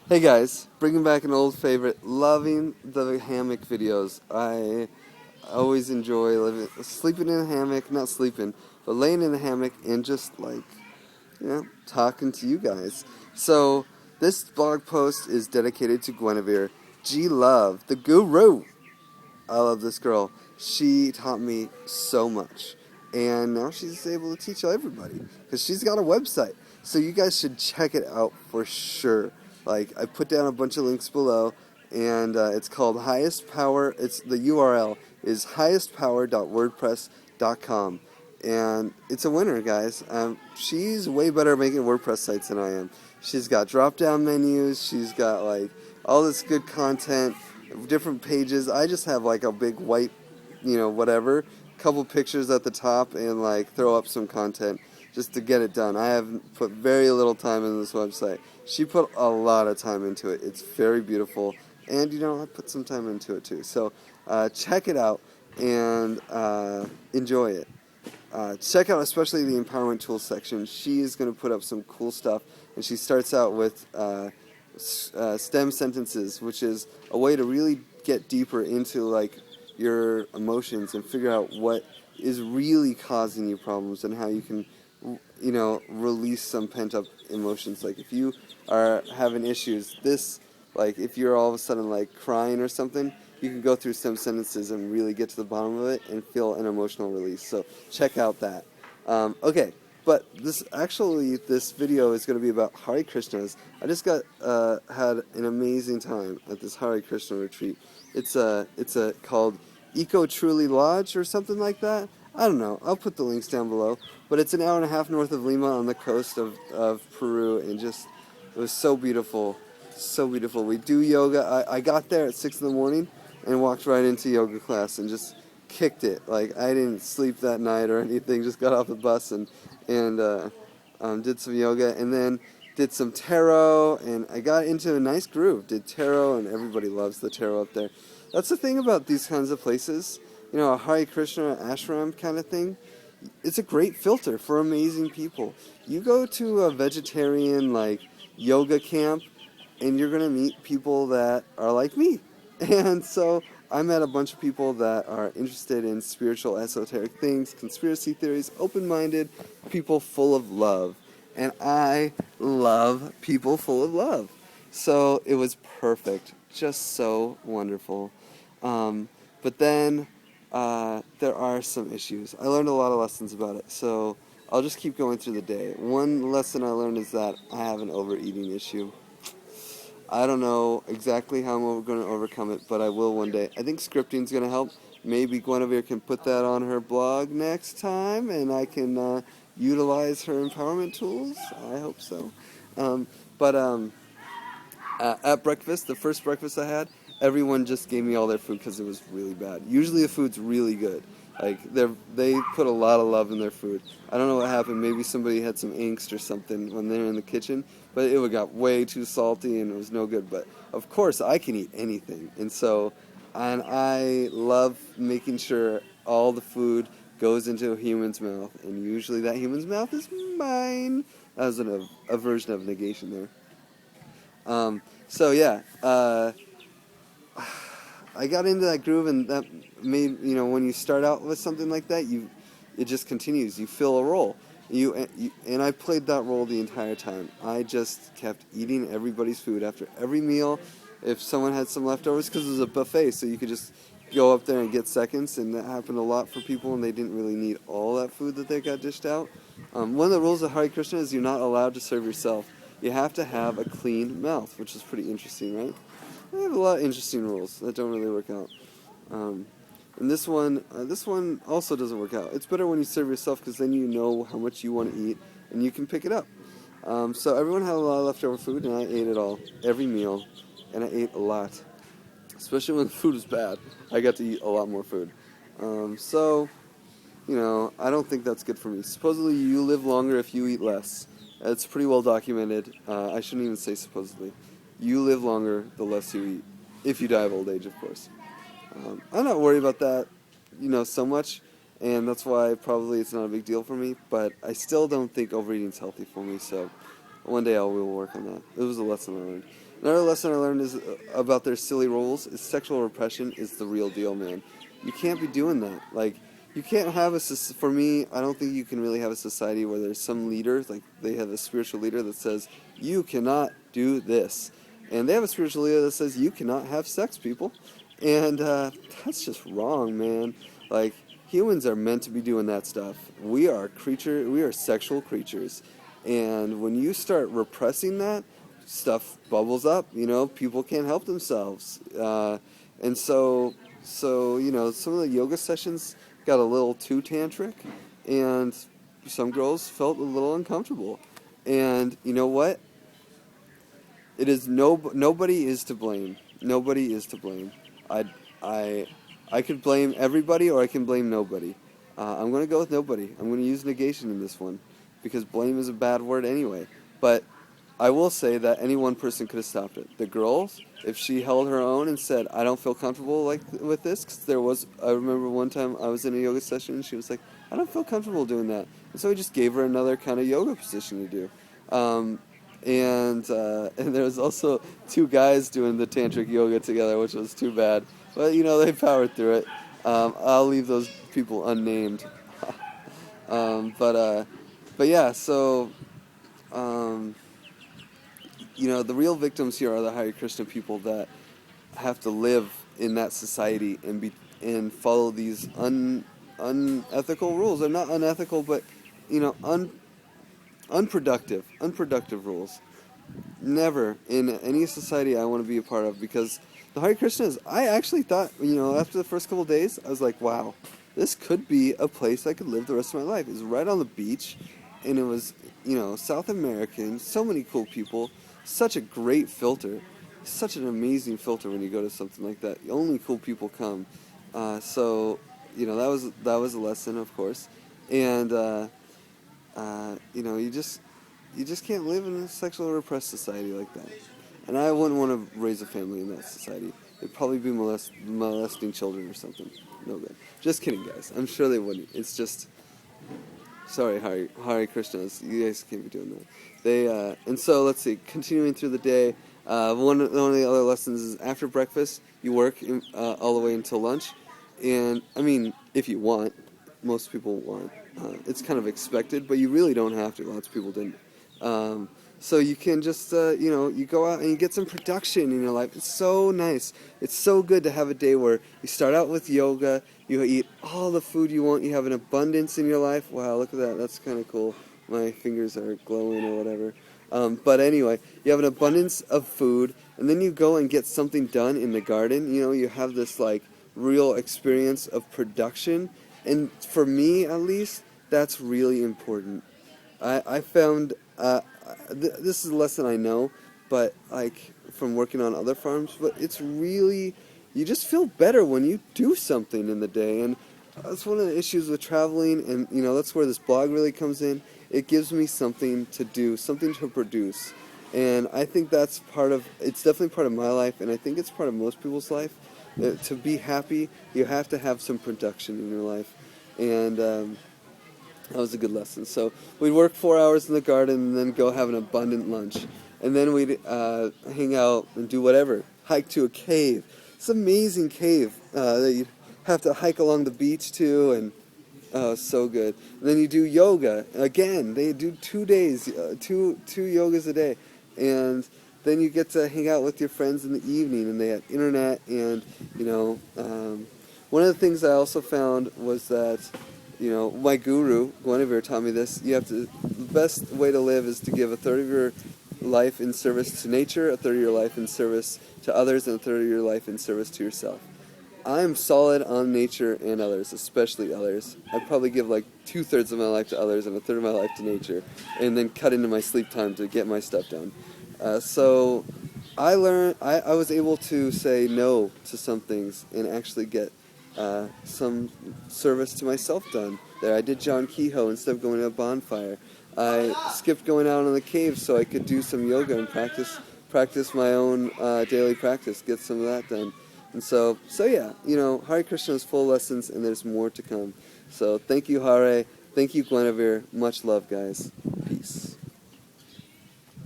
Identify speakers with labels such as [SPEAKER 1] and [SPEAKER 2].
[SPEAKER 1] Hey guys, bringing back an old favorite, loving the hammock videos. I always enjoy sleeping in a hammock, not sleeping, but laying in a hammock and just talking to you guys. So this blog post is dedicated to Guinevere G. Love, the guru. I love this girl. She taught me so much. And now she's able to teach everybody because she's got a website. So you guys should check it out for sure. Like, I put down a bunch of links below, and it's called Highest Power. It's the URL is highestpower.wordpress.com. And it's a winner, guys. She's way better at making WordPress sites than I am. She's got drop-down menus. She's got, like, all this good content, different pages. I just have, like, a big white, whatever, couple pictures at the top, and, like, throw up some content just to get it done. I have put very little time into this website. She put a lot of time into it. It's very beautiful, and, I put some time into it, too. So check it out and enjoy it. Check out especially the empowerment tools section. She is going to put up some cool stuff, and she starts out with stem sentences, which is a way to really get deeper into like your emotions and figure out what is really causing you problems and how you can, release some pent-up emotions. Like if you are having issues, like if you're all of a sudden like crying or something, you can go through some sentences and really get to the bottom of it and feel an emotional release. So check out that. Okay, but this video is going to be about Hare Krishnas. I just had an amazing time at this Hare Krishna retreat. It's called Eco Truly Lodge or something like that. I don't know. I'll put the links down below. But it's an hour and a half north of Lima on the coast of Peru, and it was so beautiful. So beautiful. We do yoga. I got there at 6 in the morning and walked right into yoga class and just kicked it. Like, I didn't sleep that night or anything. Just got off the bus and did some yoga, and then did some tarot, and I got into a nice groove. Did tarot, and everybody loves the tarot up there. That's the thing about these kinds of places. A Hare Krishna ashram kind of thing. It's a great filter for amazing people. You go to a vegetarian, like, yoga camp, and you're going to meet people that are like me. And so I met a bunch of people that are interested in spiritual, esoteric things, conspiracy theories, open-minded, people full of love. And I love people full of love. So it was perfect. Just so wonderful. But then there are some issues. I learned a lot of lessons about it. So I'll just keep going through the day. One lesson I learned is that I have an overeating issue. I don't know exactly how I'm going to overcome it, but I will one day. I think scripting's going to help. Maybe Guinevere can put that on her blog next time, and I can utilize her empowerment tools. I hope so. But at breakfast, the first breakfast I had, everyone just gave me all their food because it was really bad. Usually the food's really good. Like, they put a lot of love in their food. I don't know what happened. Maybe somebody had some angst or something when they were in the kitchen, but it got way too salty and it was no good. But, of course, I can eat anything. And I love making sure all the food goes into a human's mouth, and usually that human's mouth is mine. That was a version of negation there. So yeah, I got into that groove, and that made, when you start out with something like that, it just continues. You fill a role. And I played that role the entire time. I just kept eating everybody's food after every meal. If someone had some leftovers, because it was a buffet, so you could just go up there and get seconds, and that happened a lot for people, and they didn't really need all that food that they got dished out. One of the rules of Hare Krishna is you're not allowed to serve yourself. You have to have a clean mouth, which is pretty interesting, right? I have a lot of interesting rules that don't really work out. And this one also doesn't work out. It's better when you serve yourself because then you know how much you want to eat and you can pick it up. So everyone had a lot of leftover food, and I ate it all, every meal, and I ate a lot. Especially when the food was bad, I got to eat a lot more food. So, I don't think that's good for me. Supposedly you live longer if you eat less. It's pretty well documented. I shouldn't even say supposedly. You live longer the less you eat. If you die of old age, of course. I'm not worried about that, so much. And that's why probably it's not a big deal for me. But I still don't think overeating is healthy for me. So one day I will work on that. It was a lesson I learned. Another lesson I learned is about their silly rules. Is sexual repression is the real deal, man. You can't be doing that. Like, you can't have for me, I don't think you can really have a society where there's some leader, like they have a spiritual leader that says, you cannot do this. And they have a spiritual leader that says, you cannot have sex, people. And that's just wrong, man. Like, humans are meant to be doing that stuff. We are sexual creatures. And when you start repressing that, stuff bubbles up, people can't help themselves. And so, some of the yoga sessions got a little too tantric, and some girls felt a little uncomfortable. And you know what? It is nobody is to blame. Nobody is to blame. I could blame everybody, or I can blame nobody. I'm going to go with nobody. I'm going to use negation in this one, because blame is a bad word anyway. But I will say that any one person could have stopped it. The girls, if she held her own and said, I don't feel comfortable with this, because I remember one time I was in a yoga session and she was like, I don't feel comfortable doing that. And so I just gave her another kind of yoga position to do. And there was also two guys doing the tantric yoga together, which was too bad. But, they powered through it. I'll leave those people unnamed. But yeah, so... the real victims here are the Hare Krishna people that have to live in that society and follow these unethical rules. They're not unethical, but unproductive rules. Never in any society I want to be a part of, because the Hare Krishnas, I actually thought, after the first couple of days, I was like, wow, this could be a place I could live the rest of my life. It was right on the beach, and it was, South American, so many cool people, such a great filter, such an amazing filter when you go to something like that. Only cool people come. So, that was a lesson, of course. And, you just can't live in a sexually repressed society like that. And I wouldn't want to raise a family in that society. They'd probably be molesting children or something. No good. Just kidding, guys. I'm sure they wouldn't. It's just... Sorry, Hare Krishnas. You guys can't be doing that. And so, let's see. Continuing through the day, one of the other lessons is after breakfast, you work all the way until lunch. And, I mean, if you want. Most people want. It's kind of expected, but you really don't have to. Lots of people didn't. So you can just, you go out and you get some production in your life. It's so nice. It's so good to have a day where you start out with yoga, you eat all the food you want, you have an abundance in your life. Wow, look at that. That's kind of cool. My fingers are glowing or whatever. But anyway, you have an abundance of food, and then you go and get something done in the garden. You have this, real experience of production. And for me, at least, that's really important. I found... this is a lesson I know, but from working on other farms, but it's really, you just feel better when you do something in the day. And that's one of the issues with traveling, and that's where this blog really comes in. It gives me something to do, something to produce. And I think it's definitely part of my life, and I think it's part of most people's life. To be happy, you have to have some production in your life. And that was a good lesson. So we'd work 4 hours in the garden and then go have an abundant lunch. And then we'd hang out and do whatever. Hike to a cave. It's an amazing cave that you'd have to hike along the beach to, and so good. And then you do yoga. Again, they do 2 days, two yogas a day. And then you get to hang out with your friends in the evening, and they had internet. And, one of the things I also found was that my guru, Guinevere, taught me this. The best way to live is to give a third of your life in service to nature, a third of your life in service to others, and a third of your life in service to yourself. I'm solid on nature and others, especially others. I'd probably give 2/3 of my life to others and a third of my life to nature, and then cut into my sleep time to get my stuff done. So I learned, I was able to say no to some things and actually get some service to myself done there. I did John Kehoe instead of going to a bonfire. I skipped going out in the cave so I could do some yoga and practice my own daily practice, get some of that done. And so yeah, Hare Krishna is full of lessons, and there's more to come. So thank you, Hare. Thank you, Guinevere. Much love, guys.